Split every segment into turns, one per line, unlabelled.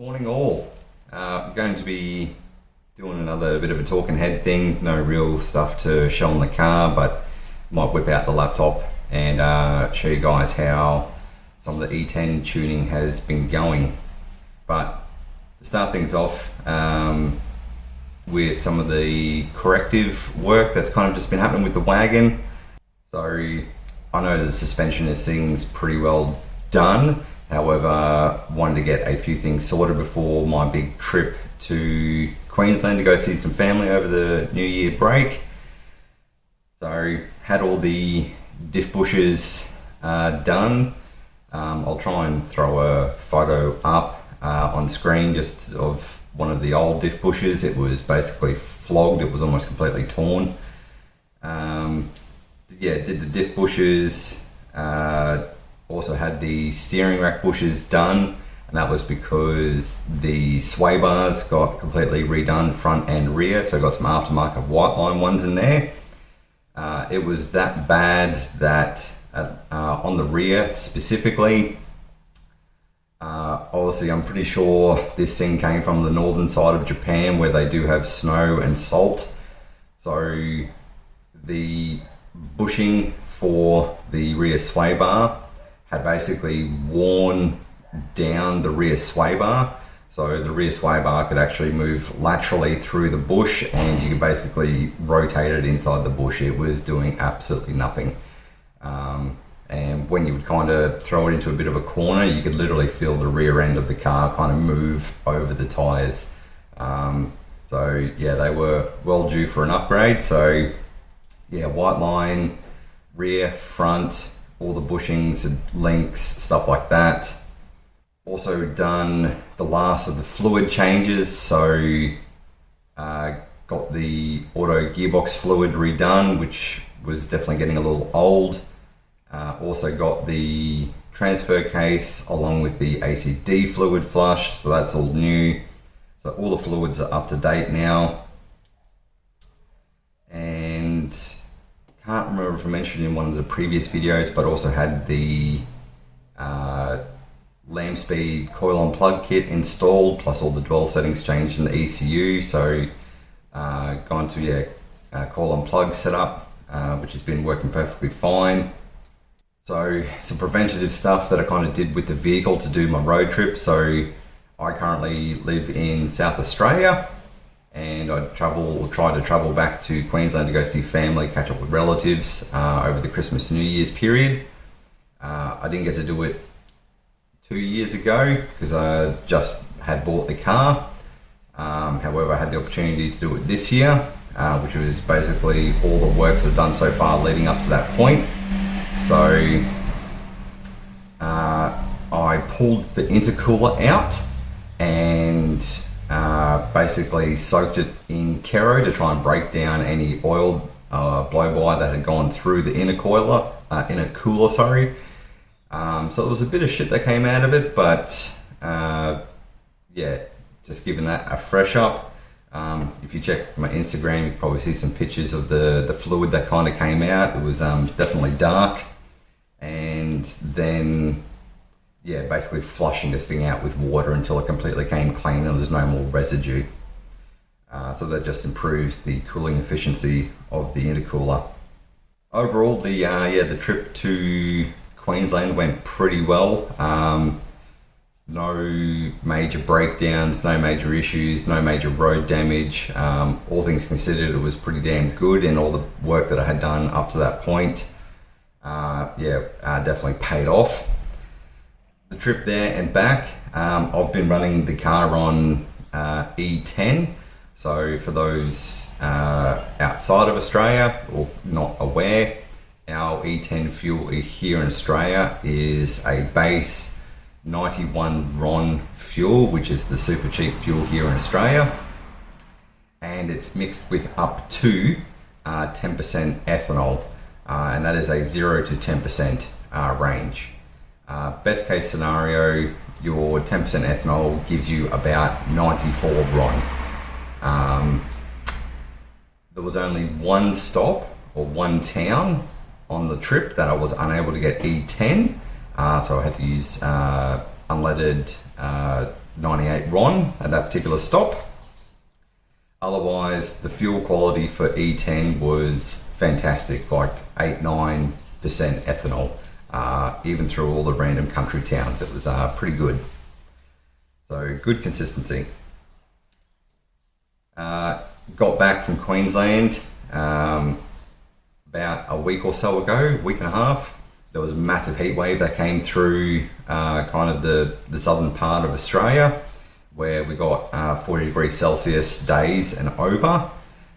Morning all. I'm going to be doing another bit of a talking head thing. No real stuff to show on the car, but might whip out the laptop and show you guys how some of the E10 tuning has been going. But to start things off with some of the corrective work that's kind of just been happening with the wagon. So I know the suspension is things pretty well done. However, wanted to get a few things sorted before my big trip to Queensland to go see some family over the New Year break. So had all the diff bushes done. I'll try and throw a photo up on screen just of one of the old diff bushes. It was basically flogged, it was almost completely torn. Did the diff bushes. Also had the steering rack bushes done, and that was because the sway bars got completely redone front and rear, so I got some aftermarket white line ones in there. It was that bad that on the rear specifically, obviously I'm pretty sure this thing came from the northern side of Japan where they do have snow and salt, so the bushing for the rear sway bar had basically worn down the rear sway bar, so the rear sway bar could actually move laterally through the bush and you could basically rotate it inside the bush. It was doing absolutely nothing, and when you would kind of throw it into a bit of a corner, you could literally feel the rear end of the car kind of move over the tires. So yeah, they were well due for an upgrade. So yeah, white line, rear, front, all the bushings and links, stuff like that. Also done the last of the fluid changes, so got the auto gearbox fluid redone, which was definitely getting a little old. Also got the transfer case along with the ACD fluid flush, so that's all new. So all the fluids are up to date now. And can't remember if I mentioned in one of the previous videos, but also had the lamb speed coil on plug kit installed, plus all the dwell settings changed in the ECU. So gone to coil on plug setup, which has been working perfectly fine. So some preventative stuff that I kind of did with the vehicle to do my road trip. So I currently live in South Australia, and I try to travel back to Queensland to go see family, catch up with relatives over the Christmas New Year's period. I didn't get to do it 2 years ago because I just had bought the car. However, I had the opportunity to do it this year, which was basically all the works I've done so far leading up to that point. So I pulled the intercooler out and basically soaked it in Kero to try and break down any oil blow-by that had gone through the inner cooler. So it was a bit of shit that came out of it, but just giving that a fresh up. If you check my Instagram, you can probably see some pictures of the fluid that kind of came out. It was definitely dark, and then basically flushing this thing out with water until it completely came clean and there's no more residue. So that just improves the cooling efficiency of the intercooler. Overall, the trip to Queensland went pretty well. No major breakdowns, no major issues, no major road damage. All things considered, it was pretty damn good, and all the work that I had done up to that point definitely paid off. The trip there and back, I've been running the car on E10. So for those outside of Australia or not aware, our E10 fuel here in Australia is a base 91 RON fuel, which is the super cheap fuel here in Australia, and it's mixed with up to 10% ethanol, and that is a 0 to 10% range. Best case scenario, your 10% ethanol gives you about 94 RON. There was only one stop or one town on the trip that I was unable to get E10, so I had to use unleaded 98 RON at that particular stop. Otherwise, the fuel quality for E10 was fantastic, like 8-9% ethanol, even through all the random country towns. It was pretty good. So good consistency. Got back from Queensland about a week or so ago, week and a half. There was a massive heat wave that came through kind of the southern part of Australia, where we got 40 degrees Celsius days and over.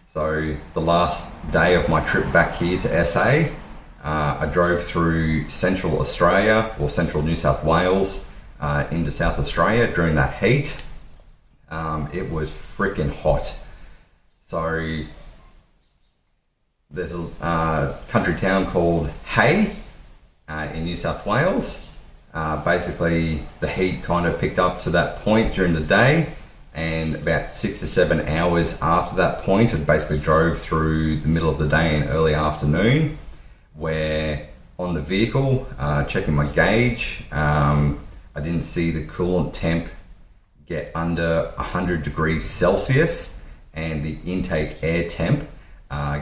So the last day of my trip back here to SA, I drove through central Australia, or central New South Wales, into South Australia during that heat. It was freaking hot. So there's a country town called Hay in New South Wales. Basically the heat kind of picked up to that point during the day, and about 6 to 7 hours after that point, it basically drove through the middle of the day and early afternoon, where on the vehicle, checking my gauge, I didn't see the coolant temp get under 100 degrees Celsius, and the intake air temp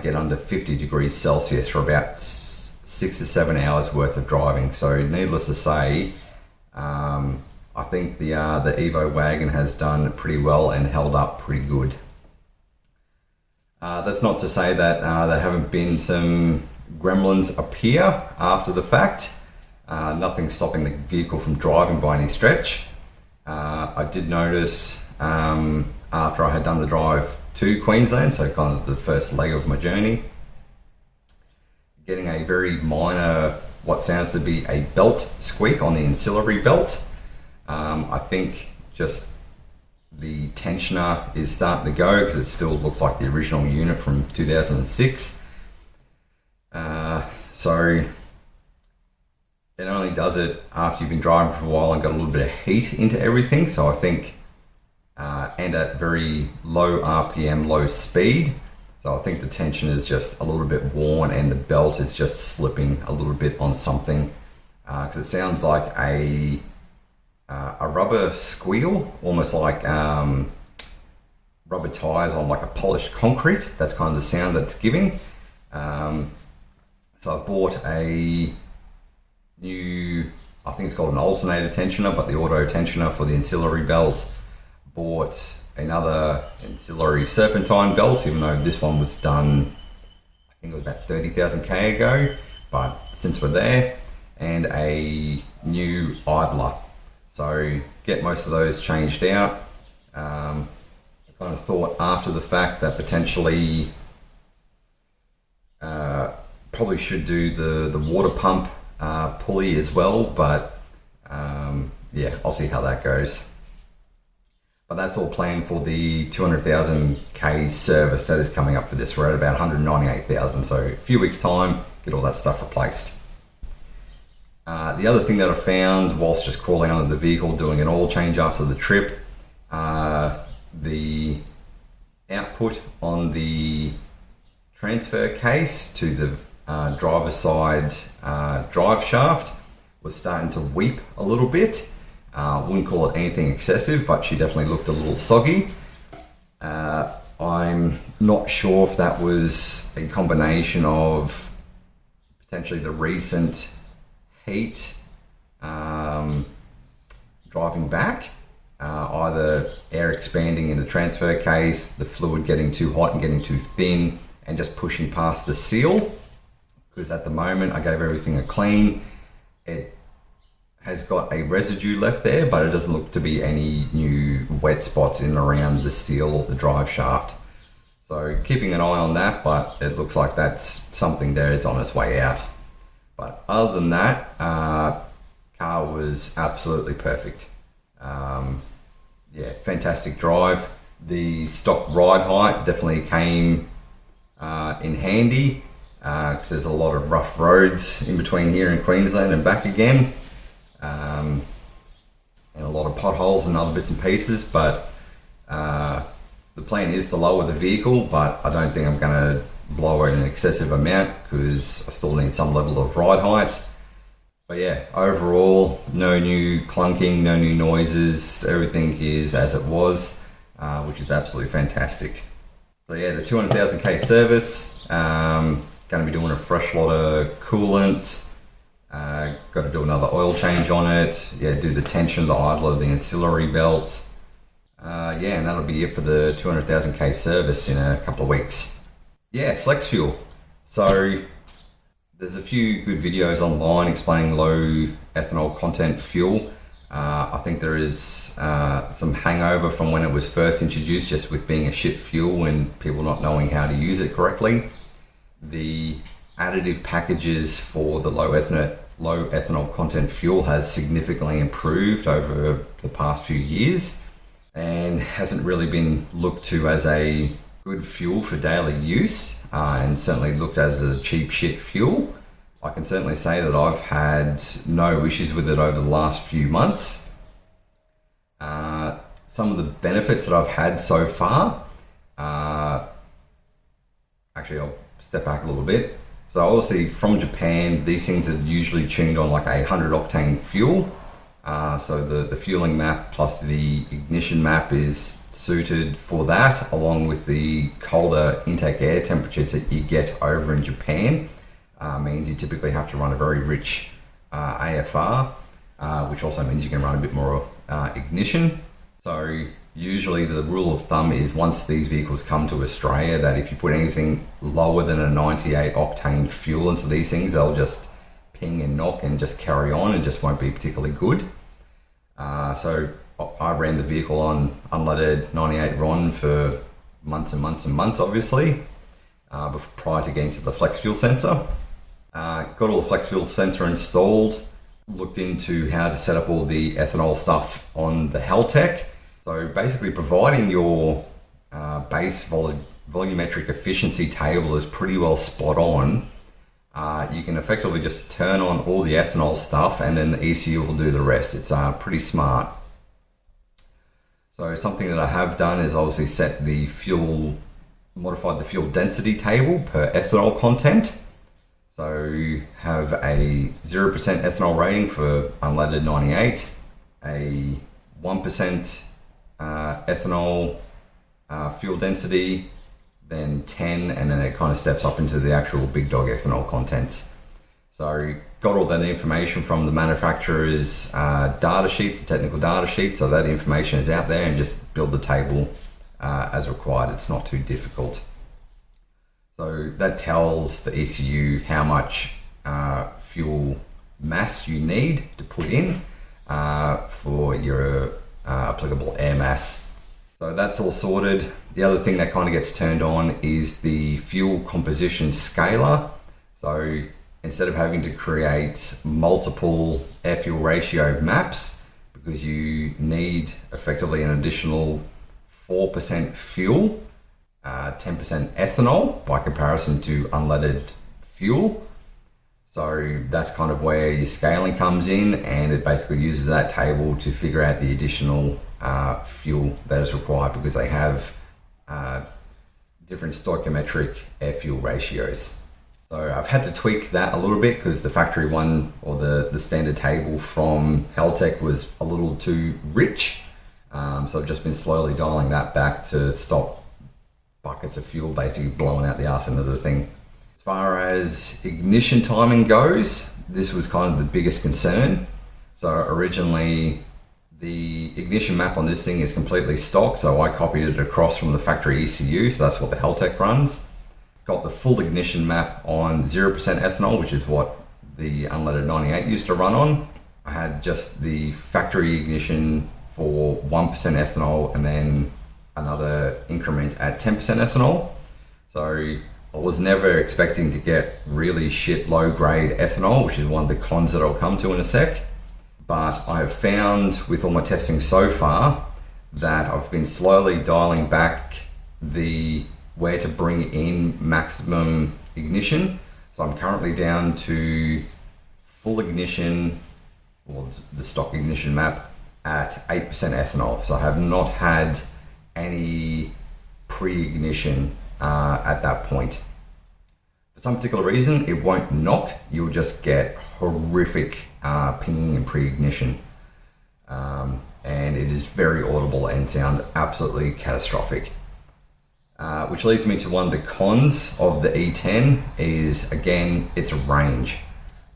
get under 50 degrees Celsius for about 6 to 7 hours worth of driving. So needless to say, I think the Evo Wagon has done pretty well and held up pretty good. That's not to say that there haven't been some gremlins appear after the fact. Nothing stopping the vehicle from driving by any stretch. I did notice after I had done the drive to Queensland, so kind of the first leg of my journey, getting a very minor, what sounds to be a belt squeak on the ancillary belt. I think just the tensioner is starting to go, because it still looks like the original unit from 2006. So it only does it after you've been driving for a while and got a little bit of heat into everything. So I think, and at very low RPM, low speed. So I think the tension is just a little bit worn, and the belt is just slipping a little bit on something, because it sounds like a rubber squeal, almost like rubber tires on like a polished concrete. That's kind of the sound that's giving. So I bought a new, I think it's called an alternator tensioner, but the auto tensioner for the ancillary belt. Bought another ancillary serpentine belt, even though this one was done, I think it was about 30,000 K ago, but since we're there, and a new idler. So get most of those changed out. I kind of thought after the fact that potentially probably should do the water pump pulley as well, but yeah, I'll see how that goes. But that's all planned for the 200,000 K service that is coming up for this. We're at about 198,000, so a few weeks time, get all that stuff replaced. The other thing that I found whilst just crawling under the vehicle, doing an oil change after the trip, the output on the transfer case to the driver's side drive shaft was starting to weep a little bit. Wouldn't call it anything excessive, but she definitely looked a little soggy. I'm not sure if that was a combination of potentially the recent heat driving back, either air expanding in the transfer case, the fluid getting too hot and getting too thin, and just pushing past the seal. Because at the moment I gave everything a clean. It has got a residue left there, but it doesn't look to be any new wet spots in and around the seal or the drive shaft. So keeping an eye on that, but it looks like that's something there is on its way out. But other than that, car was absolutely perfect. Yeah, fantastic drive. The stock ride height definitely came in handy, because there's a lot of rough roads in between here in Queensland and back again. And a lot of potholes and other bits and pieces, but the plan is to lower the vehicle, but I don't think I'm going to blow it an excessive amount, because I still need some level of ride height. But yeah, overall, no new clunking, no new noises. Everything is as it was, which is absolutely fantastic. So yeah, the 200,000k service. Going to be doing a fresh lot of coolant. Got to do another oil change on it. Yeah, do the tension, the idler, the ancillary belt. Yeah, and that'll be it for the 200,000k service in a couple of weeks. Yeah, flex fuel. So there's a few good videos online explaining low ethanol content fuel. I think there is some hangover from when it was first introduced, just with being a shit fuel and people not knowing how to use it correctly. The additive packages for the low ethanol content fuel has significantly improved over the past few years and hasn't really been looked to as a good fuel for daily use, and certainly looked as a cheap shit fuel. I can certainly say that I've had no issues with it over the last few months. Some of the benefits that I've had so far, actually I'll step back a little bit. So obviously from Japan, these things are usually tuned on like 100 octane fuel. So the fueling map plus the ignition map is suited for that, along with the colder intake air temperatures that you get over in Japan. Means you typically have to run a very rich AFR, which also means you can run a bit more ignition. So usually the rule of thumb is, once these vehicles come to Australia, that if you put anything lower than a 98 octane fuel into these things, they'll just ping and knock and just carry on and just won't be particularly good. So I ran the vehicle on unleaded 98 RON for months and months and months, obviously, prior to getting to the flex fuel sensor. Got all the flex fuel sensor installed, looked into how to set up all the ethanol stuff on the Haltech. So basically providing your base volumetric efficiency table is pretty well spot on. You can effectively just turn on all the ethanol stuff and then the ECU will do the rest. It's pretty smart. So something that I have done is obviously modified the fuel density table per ethanol content. So you have a 0% ethanol rating for unleaded 98, a 1% ethanol fuel density, then 10, and then it kind of steps up into the actual big dog ethanol contents. So got all that information from the manufacturer's data sheets, the technical data sheet, so that information is out there, and just build the table as required. It's not too difficult. So that tells the ECU how much fuel mass you need to put in for your applicable air mass. So that's all sorted. The other thing that kind of gets turned on is the fuel composition scaler. So instead of having to create multiple air fuel ratio maps, because you need effectively an additional 4% fuel, 10% ethanol by comparison to unleaded fuel. So that's kind of where your scaling comes in, and it basically uses that table to figure out the additional fuel that is required, because they have different stoichiometric air fuel ratios. So I've had to tweak that a little bit, because the factory one, or the standard table from Haltech, was a little too rich. So I've just been slowly dialing that back to stop buckets of fuel basically blowing out the arse end of the thing. As far as ignition timing goes, this was kind of the biggest concern. So originally the ignition map on this thing is completely stock, so I copied it across from the factory ECU, so that's what the Haltech runs. Got the full ignition map on 0% ethanol, which is what the unleaded 98 used to run on. I had just the factory ignition for 1% ethanol, and then another increment at 10% ethanol. So I was never expecting to get really shit low grade ethanol, which is one of the cons that I'll come to in a sec. But I have found with all my testing so far that I've been slowly dialing back where to bring in maximum ignition. So I'm currently down to full ignition, or the stock ignition map, at 8% ethanol. So I have not had any pre-ignition at that point. For some particular reason, it won't knock. You'll just get horrific pinging and pre-ignition. And it is very audible and sound absolutely catastrophic. Which leads me to one of the cons of the E10 is, again, its range.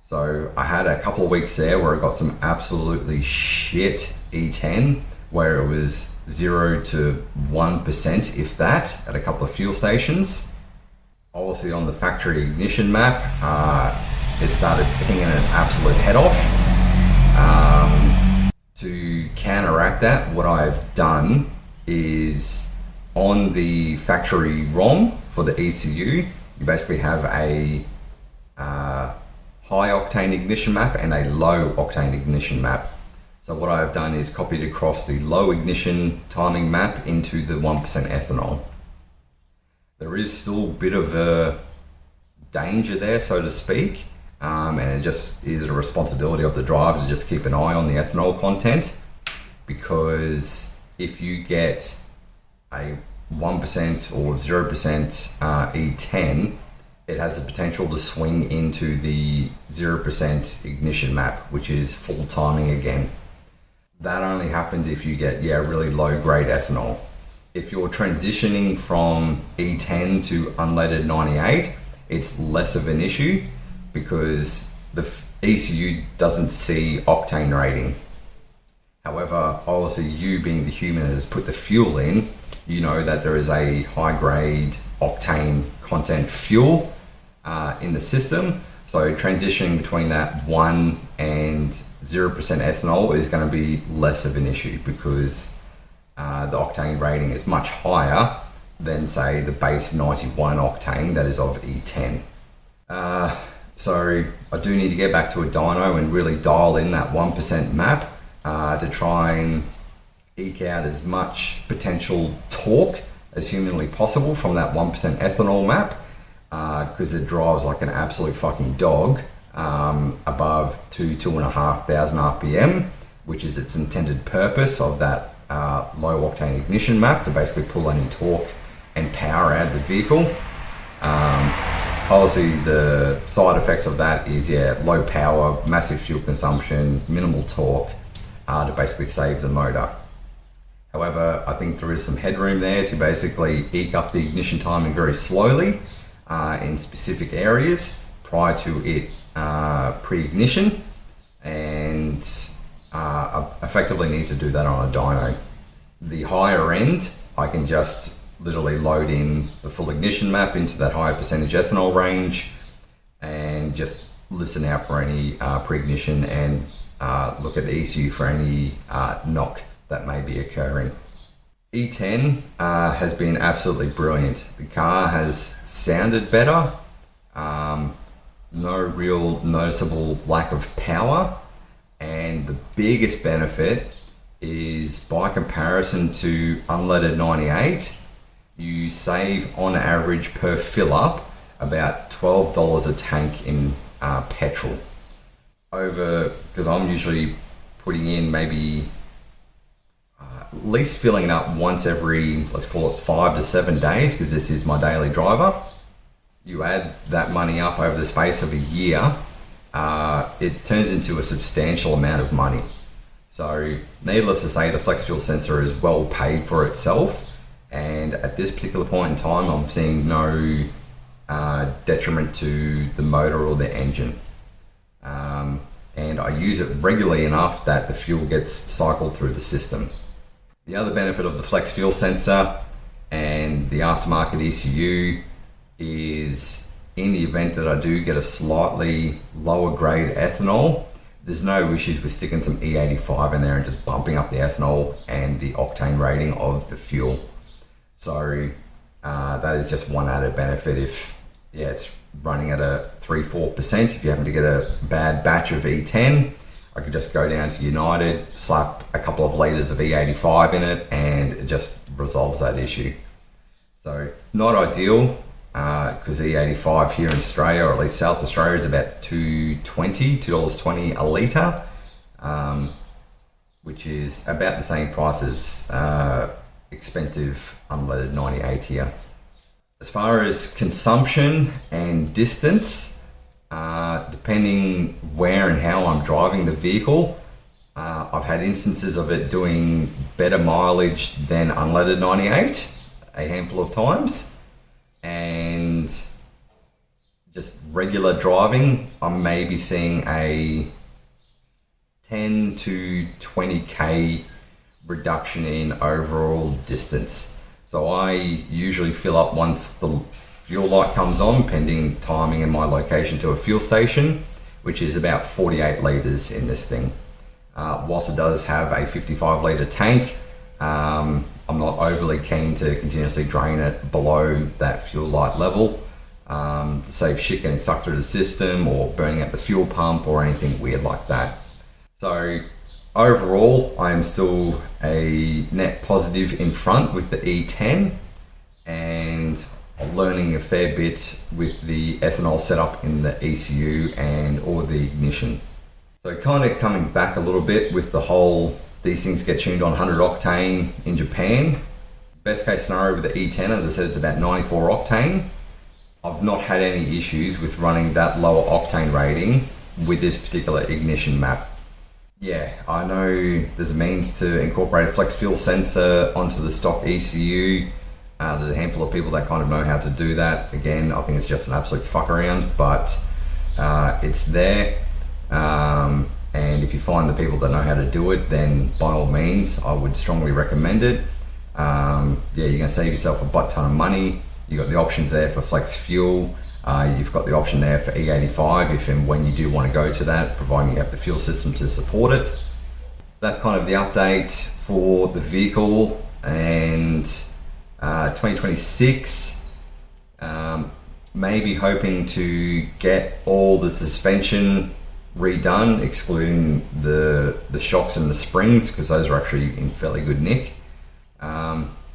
So I had a couple of weeks there where I got some absolutely shit E10, where it was 0 to 1%, if that, at a couple of fuel stations. Obviously on the factory ignition map, it started pinging its absolute head off. To counteract that, what I've done is on the factory ROM for the ECU, you basically have a high octane ignition map and a low octane ignition map. So what I've done is copied across the low ignition timing map into the 1% ethanol. There is still a bit of a danger there, so to speak, and it just is a responsibility of the driver to just keep an eye on the ethanol content, because if you get a 1% or 0% E10, it has the potential to swing into the 0% ignition map, which is full timing again. That only happens if you get really low grade ethanol. If you're transitioning from E10 to unleaded 98, it's less of an issue because the ECU doesn't see octane rating. However, obviously you being the human that has put the fuel in, you know that there is a high grade octane content fuel in the system. So transitioning between that 1 and 0% ethanol is going to be less of an issue because the octane rating is much higher than, say, the base 91 octane that is of E10. So I do need to get back to a dyno and really dial in that 1% map to try and eke out as much potential torque as humanly possible from that 1% ethanol map, because it drives like an absolute fucking dog above 2,500 RPM, which is its intended purpose of that low octane ignition map, to basically pull any torque and power out of the vehicle. Obviously the side effects of that is low power, massive fuel consumption, minimal torque to basically save the motor. However, I think there is some headroom there to basically eke up the ignition timing very slowly in specific areas prior to it pre-ignition, and I effectively need to do that on a dyno. The higher end, I can just literally load in the full ignition map into that higher percentage ethanol range and just listen out for any pre-ignition and look at the ECU for any knock that may be occurring. E10 has been absolutely brilliant. The car has sounded better, no real noticeable lack of power, and the biggest benefit is, by comparison to unleaded 98, you save on average per fill up about $12 a tank in petrol. Because I'm usually putting in maybe at least filling up once every, let's call it 5 to 7 days, because this is my daily driver. You add that money up over the space of a year, it turns into a substantial amount of money. So needless to say, the flex fuel sensor is well paid for itself, and at this particular point in time I'm seeing no detriment to the motor or the engine, and I use it regularly enough that the fuel gets cycled through the system. The other benefit of the flex fuel sensor and the aftermarket ECU is, in the event that I do get a slightly lower grade ethanol, there's no issues with sticking some E85 in there and just bumping up the ethanol and the octane rating of the fuel. So that is just one added benefit. If it's running at a 3-4%, if you happen to get a bad batch of E10, I could just go down to United, slap a couple of litres of E85 in it, and it just resolves that issue. So not ideal, because E85 here in Australia, or at least South Australia, is about $2.20 a litre, which is about the same price as expensive unleaded 98 here. As far as consumption and distance, depending where and how I'm driving the vehicle, I've had instances of it doing better mileage than unleaded 98 a handful of times, and just regular driving, I'm maybe seeing a 10 to 20k reduction in overall distance. So I usually fill up once the fuel light comes on, pending timing and my location to a fuel station, which is about 48 litres in this thing. Whilst it does have a 55 litre tank, I'm not overly keen to continuously drain it below that fuel light level, to save shit getting sucked through the system or burning out the fuel pump or anything weird like that. So overall, I am still a net positive in front with the E10, and learning a fair bit with the ethanol setup in the ECU and or the ignition. So kind of coming back a little bit with the whole, these things get tuned on 100 octane in Japan. Best case scenario with the E10, as I said, it's about 94 octane. I've not had any issues with running that lower octane rating with this particular ignition map. Yeah, I know there's a means to incorporate a flex fuel sensor onto the stock ECU. There's a handful of people that kind of know how to do that. Again, I think it's just an absolute fuck around, but it's there. And if you find the people that know how to do it, then by all means, I would strongly recommend it. Yeah, you're gonna save yourself a butt ton of money. You've got the options there for flex fuel. You've got the option there for E85 if and when you do want to go to that, providing you have the fuel system to support it. That's kind of the update for the vehicle, and 2026, maybe hoping to get all the suspension redone, excluding the shocks and the springs, because those are actually in fairly good nick.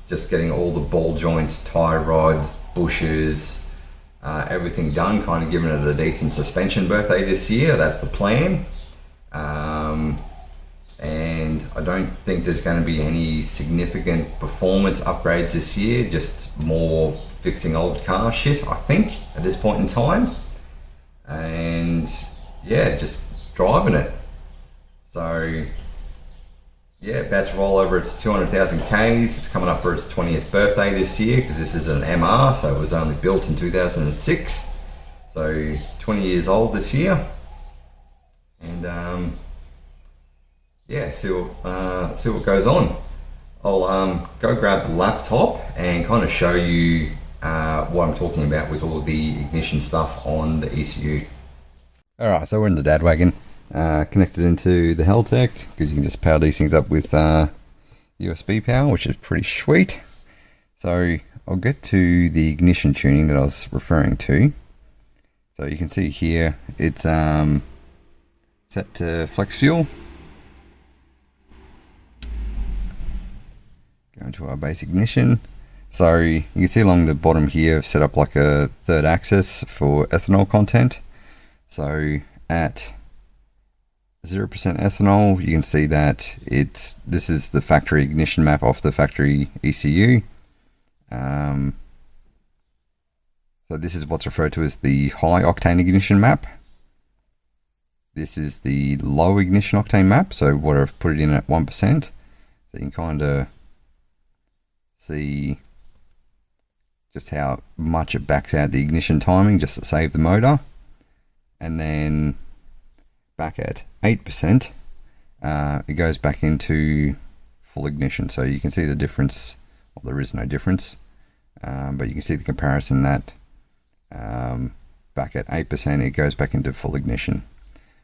Just getting all the ball joints, tie rods, bushes, everything done, kind of giving it a decent suspension birthday this year. That's the plan. And I don't think there's going to be any significant performance upgrades this year, just more fixing old car shit, I think, at this point in time. And yeah, just driving it. So yeah, about to roll over its 200,000 Ks. It's coming up for its 20th birthday this year, because this is an MR, so it was only built in 2006. So 20 years old this year. And yeah, see what goes on. I'll go grab the laptop and kind of show you what I'm talking about with all the ignition stuff on the ECU. Alright, so we're in the dad wagon, connected into the Haltech, because you can just power these things up with USB power, which is pretty sweet. So I'll get to the ignition tuning that I was referring to. So you can see here it's set to flex fuel. Go into our base ignition. So you can see along the bottom here, I've set up like a third axis for ethanol content. So at 0% ethanol, you can see that this is the factory ignition map off the factory ECU. So this is what's referred to as the high octane ignition map. This is the low ignition octane map, so what I've put it in at 1%. So you can kind of see just how much it backs out the ignition timing just to save the motor. And then back at 8%, it goes back into full ignition. So you can see the difference. Well, there is no difference, but you can see the comparison that back at 8%, it goes back into full ignition.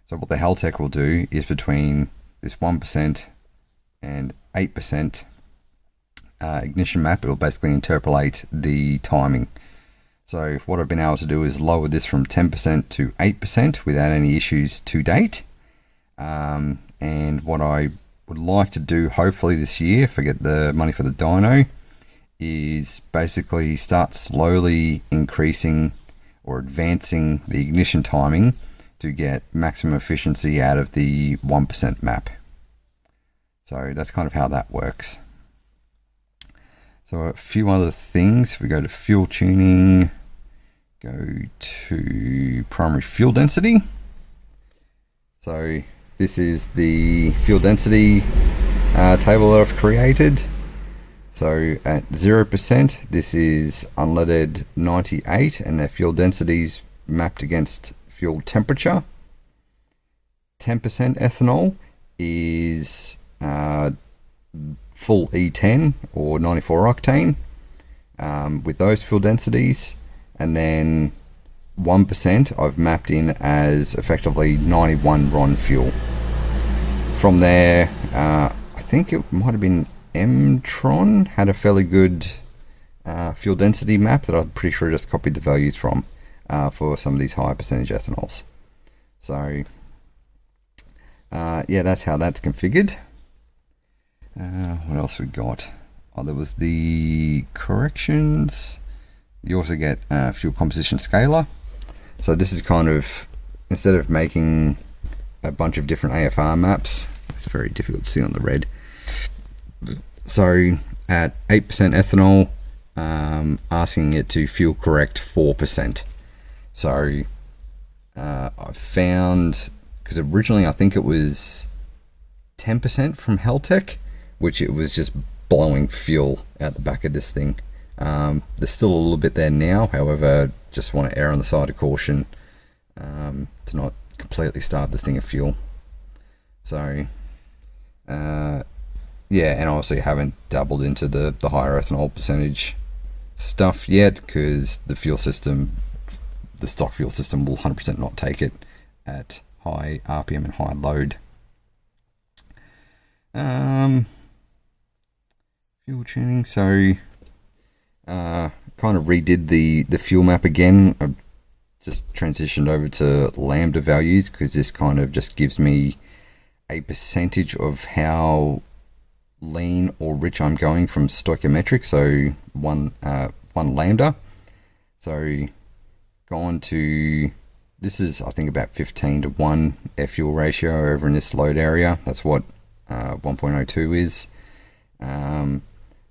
So what the Haltech will do is between this 1% and 8% ignition map, it'll basically interpolate the timing. So what I've been able to do is lower this from 10% to 8% without any issues to date. And what I would like to do hopefully this year, if I get the money for the dyno, is basically start slowly increasing or advancing the ignition timing to get maximum efficiency out of the 1% map. So that's kind of how that works. So a few other things. If we go to fuel tuning, go to primary fuel density. So this is the fuel density table that I've created. So at 0%, this is unleaded 98, and their fuel densities mapped against fuel temperature. 10% ethanol is full E10 or 94 octane with those fuel densities, and then 1% I've mapped in as effectively 91 RON fuel. From there, I think it might have been Mtron had a fairly good fuel density map that I'm pretty sure I just copied the values from for some of these higher percentage ethanols. So yeah, that's how that's configured. What else we got? Oh, there was the corrections. You also get fuel composition scaler. So this is kind of, instead of making a bunch of different AFR maps, it's very difficult to see on the red. So at 8% ethanol, asking it to fuel correct 4%. So I found, because originally I think it was 10% from Haltech, which it was just blowing fuel out the back of this thing. There's still a little bit there now, however, just want to err on the side of caution to not completely starve the thing of fuel. So yeah, and obviously haven't dabbled into the higher ethanol percentage stuff yet, because the fuel system, the stock fuel system, will 100% not take it at high RPM and high load. Fuel tuning, so kind of redid the fuel map again. I just transitioned over to lambda values, because this kind of just gives me a percentage of how lean or rich I'm going from stoichiometric, so one lambda. So gone to, this is I think about 15 to 1 air fuel ratio over in this load area. That's what 1.02 is.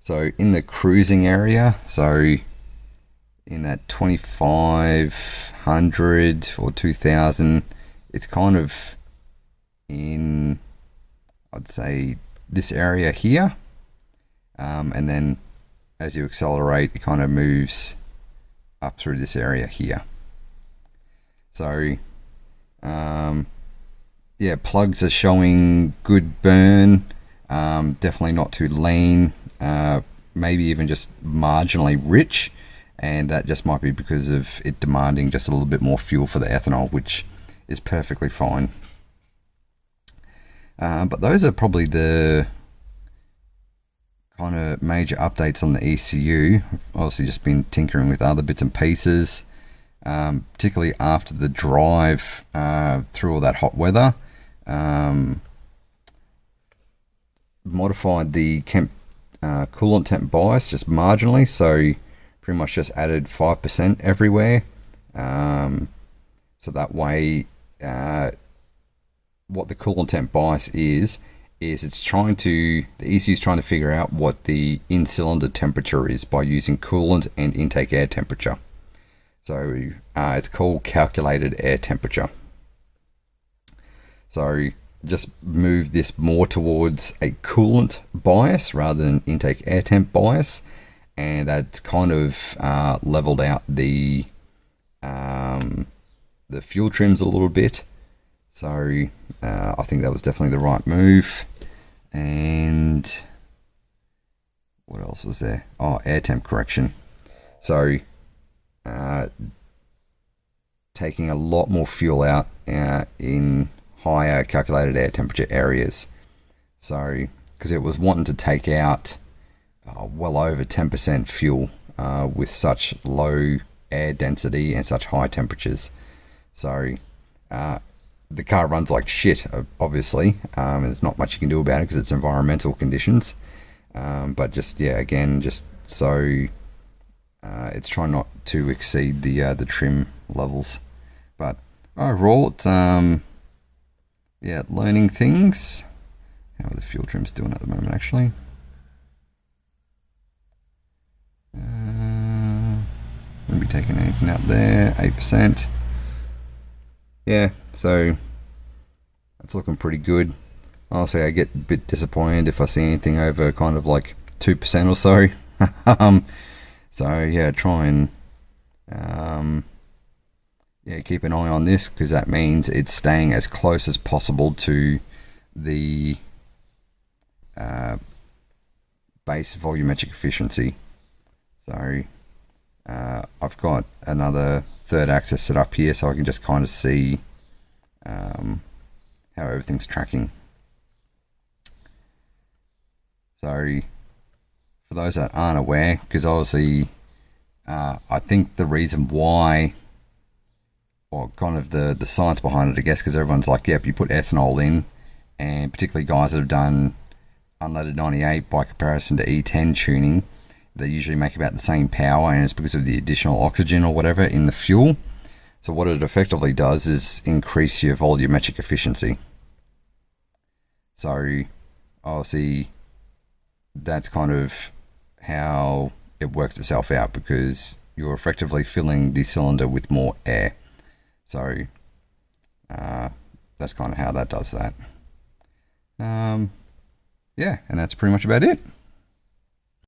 So in the cruising area, so in that 2500 or 2000, it's kind of in, I'd say, this area here, and then as you accelerate, it kind of moves up through this area here. So yeah, plugs are showing good burn, definitely not too lean, maybe even just marginally rich, and that just might be because of it demanding just a little bit more fuel for the ethanol, which is perfectly fine. But those are probably the kind of major updates on the ECU. I've obviously just been tinkering with other bits and pieces, particularly after the drive through all that hot weather. Modified the coolant temp bias just marginally, so pretty much just added 5% everywhere. So that way, what the coolant temp bias is it's trying to, the ECU is trying to figure out what the in-cylinder temperature is by using coolant and intake air temperature. So it's called calculated air temperature. So just move this more towards a coolant bias rather than intake air temp bias, and that's kind of leveled out the fuel trims a little bit. So I think that was definitely the right move. And what else was there? Oh, air temp correction. So taking a lot more fuel out in higher calculated air temperature areas. So because it was wanting to take out well over 10% fuel with such low air density and such high temperatures. So the car runs like shit, obviously. There's not much you can do about it because it's environmental conditions. But just, yeah, again, just so it's trying not to exceed the trim levels. But overall, it's yeah, learning things. How are the fuel trims doing at the moment, actually? taking anything out there? 8%. Yeah, so that's looking pretty good. Honestly, I get a bit disappointed if I see anything over kind of like 2% or so. So yeah, try and yeah, keep an eye on this, because that means it's staying as close as possible to the base volumetric efficiency. So I've got another third axis set up here, so I can just kind of see how everything's tracking. So for those that aren't aware, because obviously I think the reason why, or kind of the science behind it, I guess, because everyone's like, yep, you put ethanol in, and particularly guys that have done unleaded 98 by comparison to E10 tuning, they usually make about the same power, and it's because of the additional oxygen or whatever in the fuel. So what it effectively does is increase your volumetric efficiency. So obviously that's kind of how it works itself out, because you're effectively filling the cylinder with more air. So that's kind of how that does that. Yeah, and that's pretty much about it.